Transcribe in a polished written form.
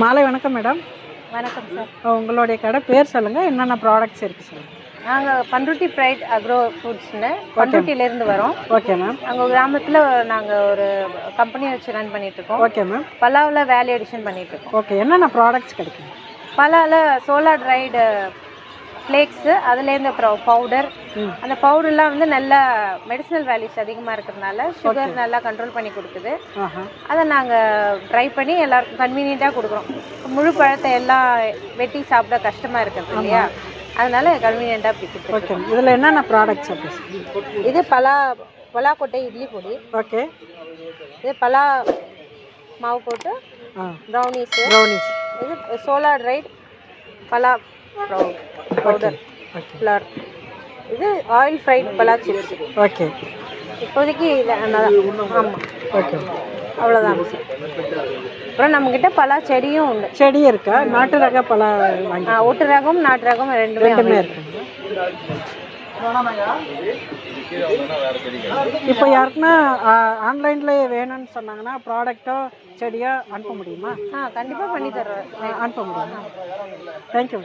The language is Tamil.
மாலை வணக்கம் மேடம். வணக்கம் சார். உங்களுடைய கடை பேர் சொல்லுங்கள், என்னென்ன ப்ராடக்ட்ஸ் இருக்குது சொல்லுங்கள். நாங்கள் பண்ருட்டி ப்ரைட் அக்ரோ ஃபுட்ஸ்னு பண்ருட்டியிலேருந்து வரோம். Okay ma'am. அங்கே கிராமத்தில் நாங்கள் ஒரு கம்பெனி வச்சு ரன் பண்ணிகிட்ருக்கோம். Okay ma'am. பலாவில் வேல்யூ எடிஷன் பண்ணிகிட்ருக்கோம். ஓகே, என்னென்ன ப்ராடக்ட்ஸ் கிடைக்கும்? பலாவில் சோலா ட்ரைடு ஃப்ளேக்ஸு, அதுலேருந்து அப்புறம் பவுடர். அந்த பவுடர்லாம் வந்து நல்ல மெடிசனல் வேல்யூஸ் அதிகமாக இருக்கிறதுனால சுகர் நல்லா கண்ட்ரோல் பண்ணி கொடுக்குது. அதை நாங்கள் ட்ரை பண்ணி எல்லாருக்கும் கன்வீனியண்ட்டாக கொடுக்குறோம். முழு பழத்தை எல்லாம் வெட்டி சாப்பிட கஷ்டமாக இருக்குது இல்லையா, அதனால கன்வீனியண்ட்டாக அப்படி கொடுத்துருக்கோம். ஓகே, இதில் என்னென்ன ப்ராடக்ட்ஸ் அப்படி? இது பலாக்கொட்டை இட்லி பொடி. ஓகே. இது பலா மாவு போட்டு ப்ரௌனிஸ். இது சோலா ட்ரைட் பலா பவுடர் ஃப்ளவர். இது ஆயில் ஃப்ரைட் பலா சிப்ஸ். ஓகே. இப்போதைக்கு இது ஆமாம். ஓகே, அவ்வளோதான். அப்புறம் நம்மக்கிட்ட பலா செடியும் உண்டு. செடி இருக்கா? நாட்டு ரக பலா வாங்கி? ஒட்டு ரகம் நாட்டு ரகம் ரெண்டுமே இருக்கு. இப்போ யாருக்குன்னா ஆன்லைனில் வேணும்னு சொன்னாங்கன்னா ப்ராடக்ட்டோ செடியோ அனுப்ப முடியுமா? கண்டிப்பாக பண்ணி தர்றேன். அனுப்ப முடியுமா? தேங்க்யூ.